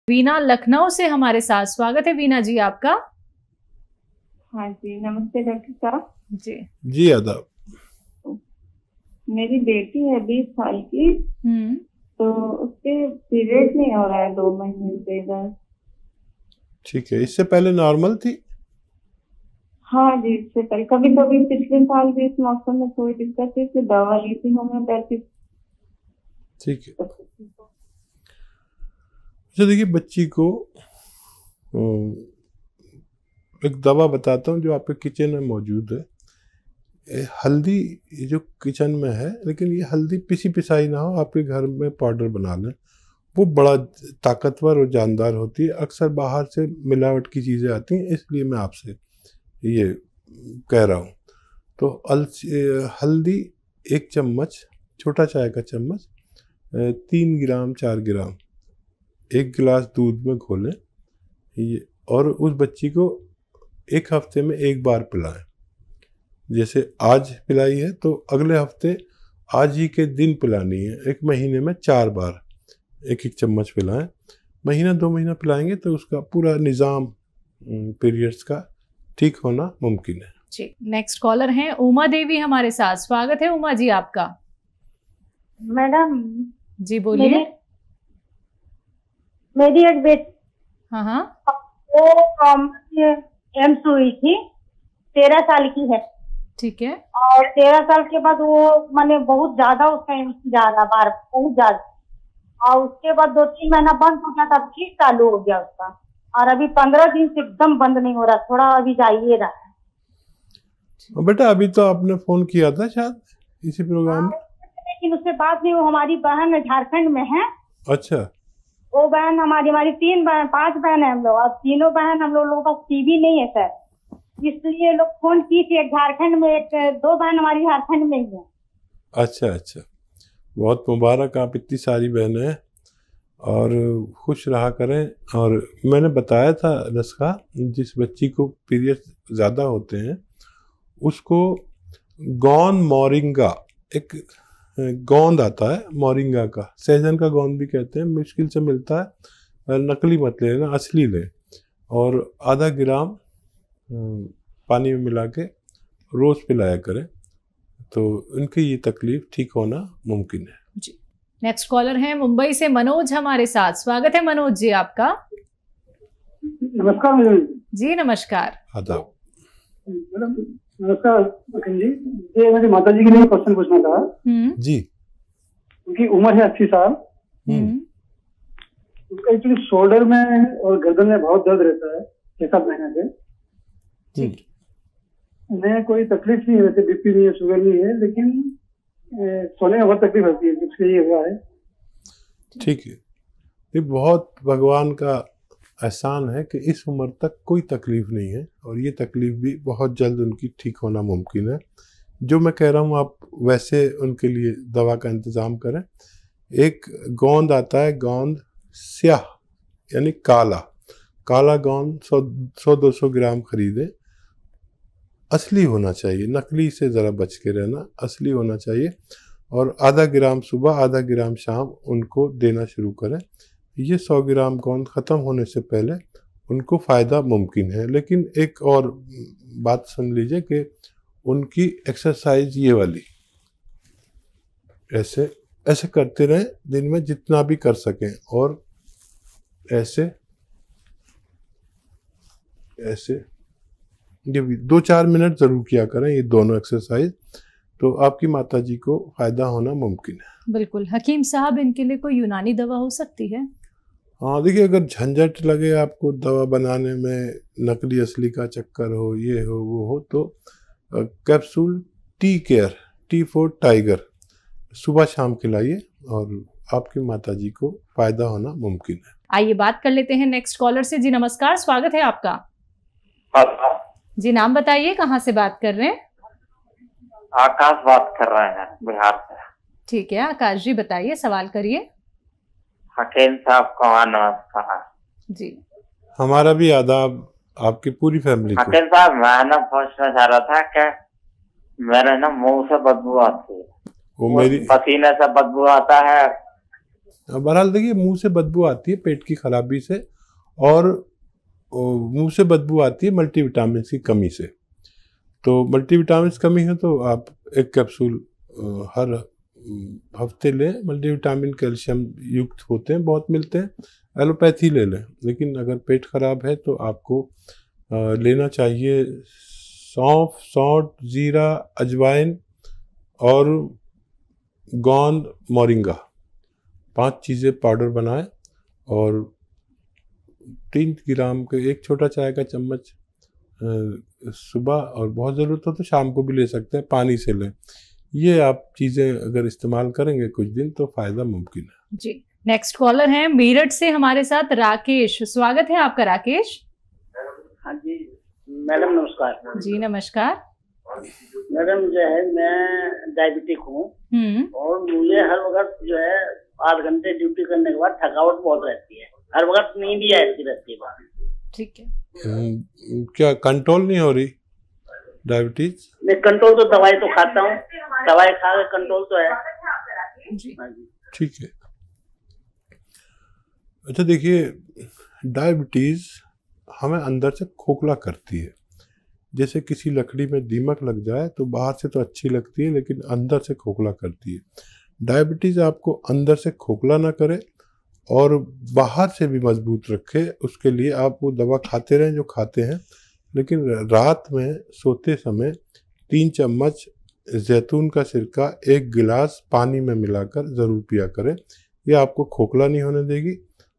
वीना लखनऊ से हमारे साथ, स्वागत है वीना जी आपका। हाँ जी, नमस्ते डॉक्टर साहब। जी आदाब। मेरी बेटी है 20 साल की, तो उसके पीरियड नहीं हो रहा है 2 महीने से इधर। ठीक है, इससे पहले नॉर्मल थी? हाँ जी, इससे पहले कभी कभी पिछले साल भी इस मौसम में कोई दिक्कत थी, इसलिए दवा ली थी होम्योपैथिक। ठीक है। अच्छा देखिए, बच्ची को एक दवा बताता हूँ जो आपके किचन में मौजूद है। हल्दी जो किचन में है, लेकिन ये हल्दी पिसी पिसाई ना हो, आपके घर में पाउडर बना लें। वो बड़ा ताकतवर और जानदार होती है। अक्सर बाहर से मिलावट की चीज़ें आती हैं, इसलिए मैं आपसे ये कह रहा हूँ। तो हल्दी 1 चम्मच, छोटा चाय का चम्मच, 3 ग्राम 4 ग्राम 1 गिलास दूध में घोलें ये, और उस बच्ची को 1 हफ्ते में 1 बार पिलाएं। जैसे आज पिलाई है तो अगले हफ्ते आज ही के दिन पिलानी है। 1 महीने में 4 बार 1-1 चम्मच पिलाएं। महीना 2 महीना पिलाएंगे तो उसका पूरा निज़ाम पीरियड्स का ठीक होना मुमकिन है। जी, नेक्स्ट कॉलर हैं उमा देवी हमारे साथ, स्वागत है उमा जी आपका। मैडम जी बोलिए। मेरी एक बेटी, हाँ, वो एम्स हुई थी, 13 साल की है। ठीक है। और 13 साल के बाद वो माने बहुत ज्यादा उसका एम्स जा रहा बार, बहुत ज्यादा। और उसके बाद 2-3 महीना बंद हो गया, तब फिर चालू हो गया उसका। और अभी 15 दिन से एकदम बंद नहीं हो रहा, थोड़ा अभी जाइए रहा है। बेटा अभी तो आपने फोन किया था शायद इसी प्रोग्राम में, लेकिन उससे बात नहीं। वो हमारी बहन झारखंड में है। अच्छा। वो बहन हमारी 5 बहन है हम लोग, और तीनों बहन हम लोगों का टीवी नहीं है सर, इसलिए लोग फोन की थी। एक झारखंड में, 2 बहन हमारी झारखंड में ही है। अच्छा अच्छा, बहुत मुबारक, आप इतनी सारी बहनें हैं और खुश रहा करें। और मैंने बताया था नुस्खा, जिस बच्ची को पीरियड ज़्यादा होते हैं उसको गोंद मोरिंगा, एक गोंद आता है मोरिंगा का, सहजन का गोंद भी कहते हैं, मुश्किल से मिलता है, नकली मत लेना, असली लें। और आधा ग्राम पानी में मिला के रोज़ पिलाया करें, तो उनकी ये तकलीफ ठीक होना मुमकिन है। जी, नेक्स्ट कॉलर है मुंबई से मनोज हमारे साथ, स्वागत है मनोज जी आपका। नमस्कार मैडम जी नमस्कार। आदाब। मैडम नमस्कार जी, ये मेरी माता जी के लिए क्वेश्चन पूछना था जी। उनकी उम्र है 80 साल। उनका एक्चुअली शोल्डर में और गर्दन में बहुत दर्द रहता है 6-7 महीने से। ठीक। उन्हें कोई तकलीफ नहीं है, वैसे बीपी नहीं है, शुगर नहीं है, लेकिन सोने में बहुत तकलीफ होती है, इसलिए ये हुआ है। ठीक है, ये बहुत भगवान का एहसान है कि इस उम्र तक कोई तकलीफ नहीं है, और ये तकलीफ भी बहुत जल्द उनकी ठीक होना मुमकिन है। जो मैं कह रहा हूँ आप वैसे उनके लिए दवा का इंतज़ाम करें। एक गोंद आता है, गोंद स्याह यानी काला गोंद 100-200 ग्राम खरीदें। असली होना चाहिए, नकली से ज़रा बच के रहना, असली होना चाहिए। और आधा ग्राम सुबह, आधा ग्राम शाम उनको देना शुरू करें। ये 100 ग्राम गोंद ख़त्म होने से पहले उनको फ़ायदा मुमकिन है। लेकिन एक और बात सुन लीजिए कि उनकी एक्सरसाइज ये वाली ऐसे ऐसे करते रहें दिन में जितना भी कर सकें, और ऐसे ये 2-4 मिनट ज़रूर किया करें, ये दोनों एक्सरसाइज, तो आपकी माता जी को फ़ायदा होना मुमकिन है। बिल्कुल। हकीम साहब, इनके लिए कोई यूनानी दवा हो सकती है? हाँ देखिए, अगर झंझट लगे आपको दवा बनाने में, नकली असली का चक्कर हो, ये हो वो हो, तो capsule T-Care, T for tiger, सुबह शाम खिलाइए और आपकी माता जी को फ़ायदा होना मुमकिन है। आइए बात कर लेते हैं नेक्स्ट कॉलर से। जी नमस्कार, स्वागत है आपका। जी नाम बताइए, कहाँ से बात कर रहे हैं? आकाश बात कर रहे हैं बिहार से। ठीक है आकाश जी, बताइए, सवाल करिए। हकीम साहब को नमस्कार। जी हमारा भी आदाब आपकी पूरी फैमिली को। हकीम साहब, मैं ना पूछना चाह रहा था कि मेरे ना मुंह से बदबू आती है, वो मेरी पसीने से बदबू आता है, बहरहाल देखिए, मुंह से बदबू आती है पेट की खराबी से, और मुंह से बदबू आती है मल्टीविटामिन की कमी से। तो मल्टीविटामिन की कमी है तो आप एक कैप्सूल हर हफ्ते लें। मल्टीविटामिन कैल्शियम युक्त होते हैं, बहुत मिलते हैं, एलोपैथी ले लें। लेकिन अगर पेट खराब है तो आपको लेना चाहिए सौंफ, सौंठ, जीरा, अजवाइन और गोंद, मोरिंगा, 5 चीज़ें पाउडर बनाएं और 3 ग्राम के एक छोटा चाय का चम्मच सुबह, और बहुत ज़रूरत हो तो शाम को भी ले सकते हैं, पानी से लें। ये आप चीज़ें अगर इस्तेमाल करेंगे कुछ दिन तो फ़ायदा मुमकिन है जी। नेक्स्ट कॉलर हैं मेरठ से हमारे साथ राकेश। स्वागत है आपका राकेश। हाँ जी मैडम, नमस्कार। जी नमस्कार। मैडम जो है मैं डायबिटिक हूँ और मुझे हर वक्त जो है 8 घंटे ड्यूटी करने के बाद थकावट बहुत रहती है, हर वक्त नींद ही आती रहती है। ठीक है। क्या कंट्रोल नहीं हो रही डायबिटीज? मैं कंट्रोल तो दवाई तो खाता हूँ, दवाई खा के कंट्रोल तो है जी। ठीक है। अच्छा देखिए, डायबिटीज हमें अंदर से खोखला करती है। जैसे किसी लकड़ी में दीमक लग जाए तो बाहर से तो अच्छी लगती है लेकिन अंदर से खोखला करती है। डायबिटीज आपको अंदर से खोखला ना करे और बाहर से भी मजबूत रखे, उसके लिए आप वो दवा खाते रहें जो खाते हैं, लेकिन रात में सोते समय 3 चम्मच जैतून का सिरका 1 गिलास पानी में मिलाकर ज़रूर पिया करें। ये आपको खोखला नहीं होने देगी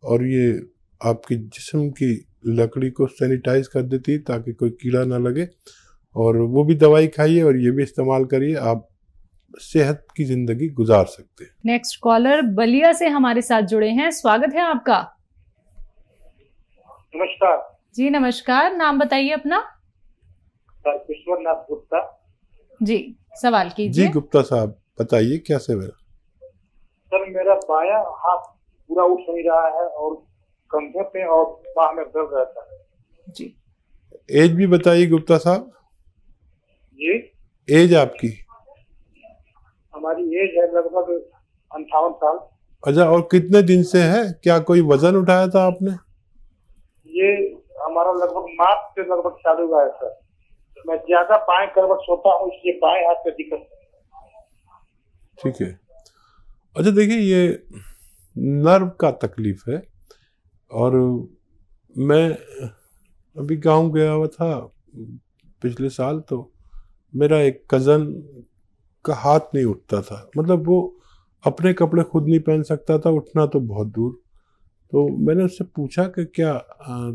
और ये आपकी जिस्म की लकड़ी को सैनिटाइज कर देती है ताकि कोई कीड़ा ना लगे। और वो भी दवाई खाइए और ये भी इस्तेमाल करिए, आप सेहत की जिंदगी गुजार सकते हैं। नेक्स्ट कॉलर बलिया से हमारे साथ जुड़े हैं। स्वागत है आपका। नमस्कार जी नमस्कार। नाम बताइए अपना। सर विश्वनाथ गुप्ता। जी सवाल कीजिए। जी गुप्ता साहब बताइए क्या सेवा। सर मेरा बायां हाथ पूरा उठ नहीं रहा है और कंधे पे और बाह में दर्द रहता है। जी। एज भी बताइए गुप्ता साहब। जी। एज आपकी? हमारी एज है लगभग 58 साल। अच्छा, और कितने दिन से है? क्या कोई वजन उठाया था आपने? ये हमारा लगभग मार्च से लगभग चालू हुआ है सर। मैं ज्यादा बाएं करवट सोता हूँ इसलिए बाएं हाथ पे दिक्कत है। ठीक है। अच्छा देखिए, ये नर्व का तकलीफ है और मैं अभी गांव गया हुआ था पिछले साल, तो मेरा एक कज़न का हाथ नहीं उठता था, मतलब वो अपने कपड़े खुद नहीं पहन सकता था, उठना तो बहुत दूर। तो मैंने उससे पूछा कि क्या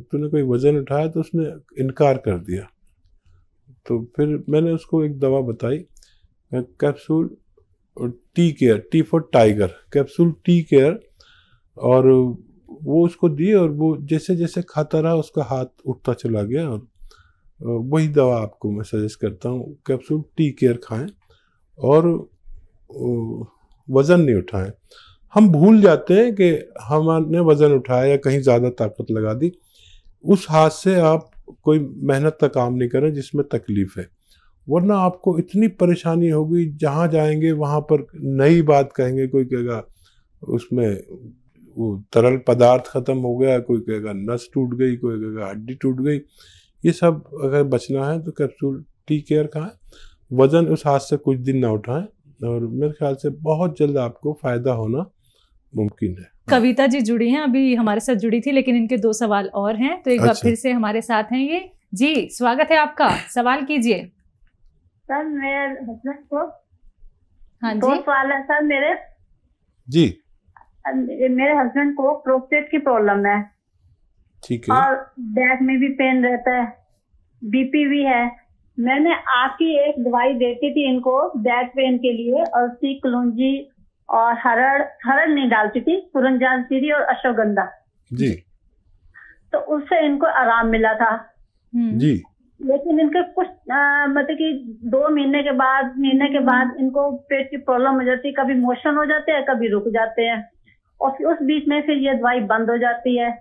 तूने कोई वज़न उठाया, तो उसने इनकार कर दिया। तो फिर मैंने उसको एक दवा बताई, capsule tea care, T for tiger, capsule tea care, और वो उसको दी और वो जैसे जैसे खाता रहा उसका हाथ उठता चला गया। और वही दवा आपको मैं सजेस्ट करता हूँ, कैप्सूल टी केयर खाएं और वज़न नहीं उठाएं। हम भूल जाते हैं कि हमने वज़न उठाया या कहीं ज़्यादा ताकत लगा दी, उस हाथ से आप कोई मेहनत का काम नहीं करें जिसमें तकलीफ़ है, वरना आपको इतनी परेशानी होगी, जहाँ जाएंगे वहाँ पर नई बात कहेंगे। कोई कहेगा उसमें वो तरल पदार्थ ख़त्म हो गया, कोई कहेगा नस टूट गई, कोई कहेगा हड्डी टूट गई। ये सब अगर बचना है तो कैप्सूल टी केयर खाएं, वज़न उस हाथ से कुछ दिन ना उठाएं और मेरे ख्याल से बहुत जल्द आपको फ़ायदा होना मुमकिन है। कविता जी जुड़ी हैं, अभी हमारे साथ जुड़ी थी लेकिन इनके 2 सवाल और हैं, तो एक बार फिर से हमारे साथ हैं ये। जी स्वागत है आपका, सवाल कीजिए। सर मेरे हस्बैंड को हाँ जी 2 सवाल है सर मेरे। जी। मेरे हस्बैंड को प्रोस्टेट की प्रॉब्लम है। ठीक है। और बैक में भी पेन रहता है, बीपी भी है। मैंने आपकी एक दवाई देती थी इनको बैक पेन के लिए, और कलौंजी और हरड़ नहीं डालती थी, पुरंजानसीरी और अश्वगंधा जी। तो उससे इनको आराम मिला था जी। लेकिन इनके कुछ मतलब कि 2 महीने के बाद इनको पेट की प्रॉब्लम हो जाती है, कभी मोशन हो जाते हैं, कभी रुक जाते हैं, और फिर उस बीच में फिर ये दवाई बंद हो जाती है।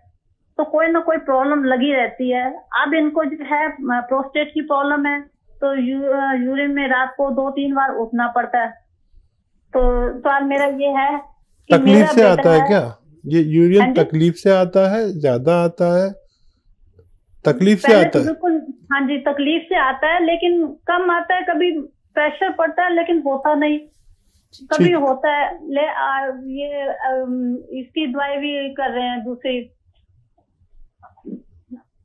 तो कोई ना कोई प्रॉब्लम लगी रहती है। अब इनको जो है प्रोस्टेट की प्रॉब्लम है, तो यूरिन में रात को 2-3 बार उठना पड़ता है। तो सवाल मेरा ये है तकलीफ से आता है क्या ये यूरिन? तकलीफ से आता है, ज्यादा आता है? तकलीफ से आता है? बिल्कुल, हाँ जी, तकलीफ से आता है, लेकिन कम आता है। कभी प्रेशर पड़ता है लेकिन होता नहीं, कभी होता है। ये इसकी दवाई भी कर रहे हैं दूसरी।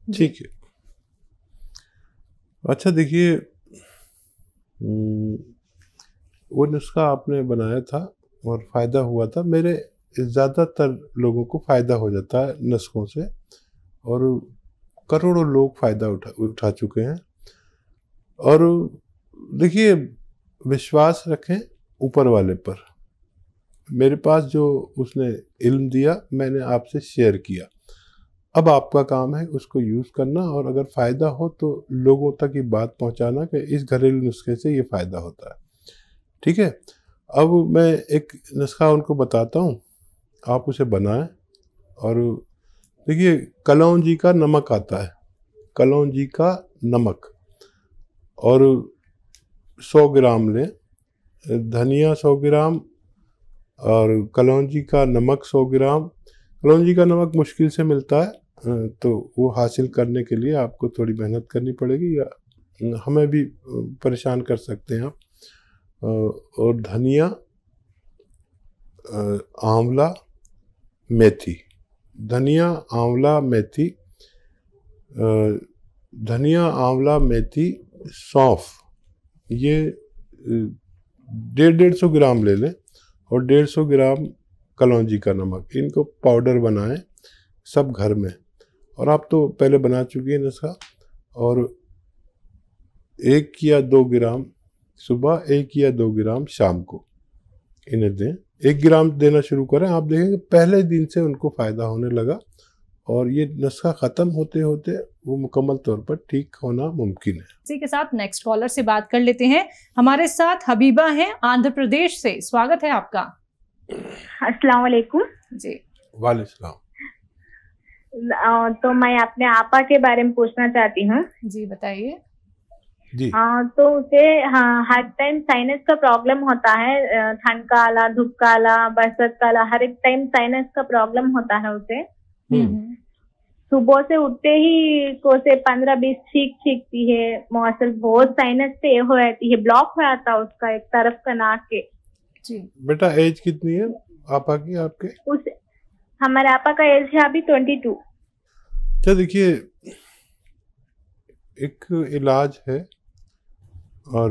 ठीक है, अच्छा देखिए, वो नुस्खा आपने बनाया था और फायदा हुआ था। मेरे ज़्यादातर लोगों को फायदा हो जाता है नुस्खों से, और करोड़ों लोग फायदा उठा चुके हैं। और देखिए, विश्वास रखें ऊपर वाले पर। मेरे पास जो उसने इल्म दिया मैंने आपसे शेयर किया, अब आपका काम है उसको यूज़ करना, और अगर फ़ायदा हो तो लोगों तक ये बात पहुंचाना कि इस घरेलू नुस्खे से ये फ़ायदा होता है। ठीक है, अब मैं एक नुस्खा उनको बताता हूँ, आप उसे बनाएं। और देखिए, कलौंजी का नमक आता है, कलौंजी का नमक, और 100 ग्राम लें, धनिया 100 ग्राम और कलौंजी का नमक 100 ग्राम। कलौंजी का नमक मुश्किल से मिलता है, तो वो हासिल करने के लिए आपको थोड़ी मेहनत करनी पड़ेगी, या हमें भी परेशान कर सकते हैं आप। और धनिया, आंवला, मेथी, धनिया, आंवला, मेथी, धनिया, आंवला, मेथी, सौंफ, ये 150 ग्राम ले लें, और 150 ग्राम कलौंजी का नमक। इनको पाउडर बनाएं सब घर में, और आप तो पहले बना चुकी हैं नुस्खा। और 1 या 2 ग्राम सुबह, 1 या 2 ग्राम शाम को इन्हें दें। 1 ग्राम देना शुरू करें, आप देखेंगे पहले दिन से उनको फ़ायदा होने लगा, और ये नुस्खा ख़त्म होते होते वो मुकम्मल तौर पर ठीक होना मुमकिन है। इसी के साथ नेक्स्ट कॉलर से बात कर लेते हैं। हमारे साथ हबीबा हैं आंध्र प्रदेश से, स्वागत है आपका। अस्सलाम वालेकुम जी। वालेकुम। तो मैं अपने आपा के बारे में पूछना चाहती हूँ। जी बताइए। जी। तो उसे हर टाइम साइनस का प्रॉब्लम होता है, ठंड का आला, धूप का आला, बरसात का आला, हर एक टाइम साइनस का प्रॉब्लम होता है उसे। सुबह से उठते ही को से 15-20 छींकती है, मौसम बहुत साइनस से हो जाती है, ब्लॉक हो जाता है उसका एक तरफ का नाक के। जी। बेटा एज कितनी है आपा की आपके? हमारे आपा का एज है अभी 22। अच्छा देखिए, एक इलाज है, और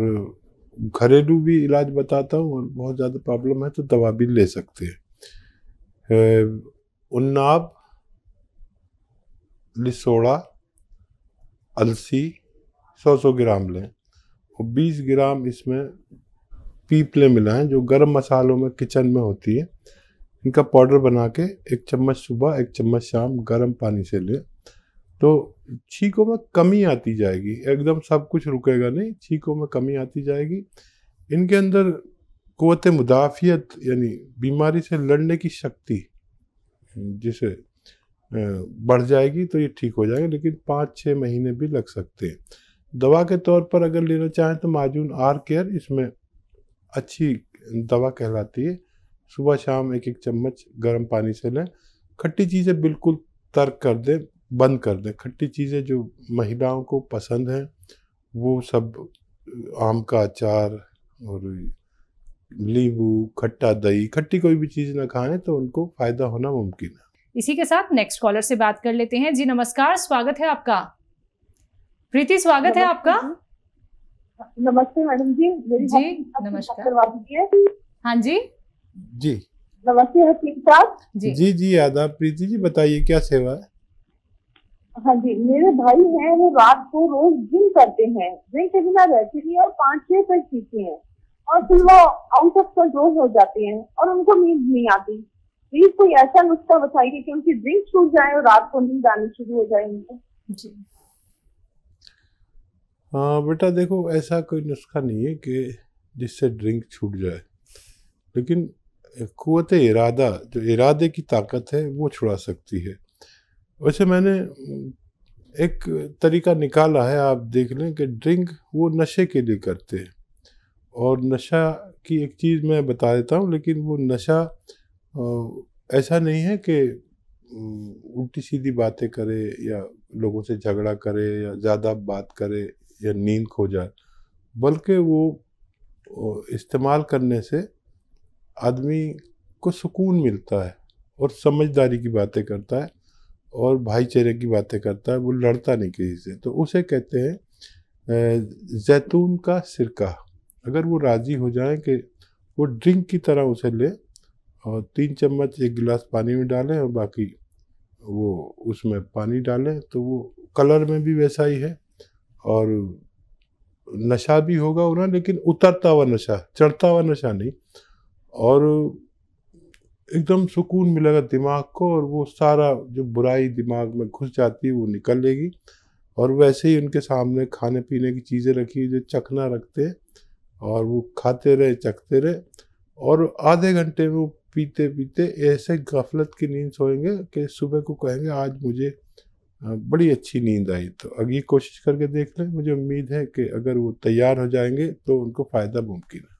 घरेलू भी इलाज बताता हूँ, और बहुत ज़्यादा प्रॉब्लम है तो दवा भी ले सकते हैं। उन्नाब, लिसोड़ा, अलसी 100 ग्राम लें, और 20 ग्राम इसमें पीपले मिलाएं जो गरम मसालों में किचन में होती है। इनका पाउडर बना के 1 चम्मच सुबह 1 चम्मच शाम गर्म पानी से लें, तो छींकों में कमी आती जाएगी। एकदम सब कुछ रुकेगा नहीं, छींकों में कमी आती जाएगी। इनके अंदर क़ुव्वत मुदाफ़ियत यानी बीमारी से लड़ने की शक्ति जिसे बढ़ जाएगी, तो ये ठीक हो जाएगा, लेकिन 5-6 महीने भी लग सकते हैं। दवा के तौर पर अगर लेना चाहें तो माजून आर केयर इसमें अच्छी दवा कहलाती है। सुबह शाम 1-1 चम्मच गर्म पानी से लें। खट्टी चीज़ें बिल्कुल तर्क कर दें, बंद कर दें। खट्टी चीज़ें जो महिलाओं को पसंद हैं वो सब, आम का अचार और नींबू, खट्टा दही, खट्टी कोई भी चीज़ ना खाएं तो उनको फ़ायदा होना मुमकिन है। इसी के साथ नेक्स्ट कॉलर से बात कर लेते हैं। जी नमस्कार, स्वागत है आपका। प्रीति, स्वागत है आपका। नमस्ते मैडम जी। जी नमस्कार। हाँ जी जी नमस्ते हकीम साहब। जी जी जी आदाब। प्रीति जी बताइए क्या सेवा है? हाँ जी, मेरे भाई हैं, वो रात को रोज ड्रिंक करते हैं, ड्रिंक के बिना रहते नहीं, और 5-6 तक पीते हैं, और फिर वो आउट ऑफ कंट्रोल हो जाते हैं और उनको नींद नहीं आती। प्लीज कोई ऐसा नुस्खा बताइए कि उनकी ड्रिंक छूट जाए और रात को नींद आनी शुरू हो जाए उनको। जी। हाँ बेटा देखो, ऐसा कोई नुस्खा नहीं है कि जिससे ड्रिंक छूट जाए, लेकिन क़ुव्वत इरादा, जो इरादे की ताकत है वो छुड़ा सकती है। वैसे मैंने एक तरीका निकाला है, आप देख लें कि ड्रिंक वो नशे के लिए करते हैं, और नशा की एक चीज़ मैं बता देता हूँ, लेकिन वो नशा ऐसा नहीं है कि उल्टी सीधी बातें करे या लोगों से झगड़ा करे या ज़्यादा बात करे या नींद खो जाए, बल्कि वो इस्तेमाल करने से आदमी को सुकून मिलता है और समझदारी की बातें करता है और भाईचारे की बातें करता है, वो लड़ता नहीं किसी से। तो उसे कहते हैं जैतून का सिरका। अगर वो राज़ी हो जाए कि वो ड्रिंक की तरह उसे ले और 3 चम्मच 1 गिलास पानी में डालें और बाकी वो उसमें पानी डालें, तो वो कलर में भी वैसा ही है और नशा भी होगा उन्हें, लेकिन उतरता हुआ नशा, चढ़ता हुआ नशा नहीं, और एकदम सुकून मिलेगा दिमाग को और वो सारा जो बुराई दिमाग में घुस जाती है वो निकल लेगी। और वैसे ही उनके सामने खाने पीने की चीज़ें रखी जो चखना रखते हैं और वो खाते रहे चखते रहे, और आधे घंटे में वो पीते पीते ऐसे गफलत की नींद सोएंगे कि सुबह को कहेंगे आज मुझे बड़ी अच्छी नींद आई। तो अगर ये कोशिश करके देख लें, मुझे उम्मीद है कि अगर वो तैयार हो जाएंगे तो उनको फ़ायदा मुमकिन है।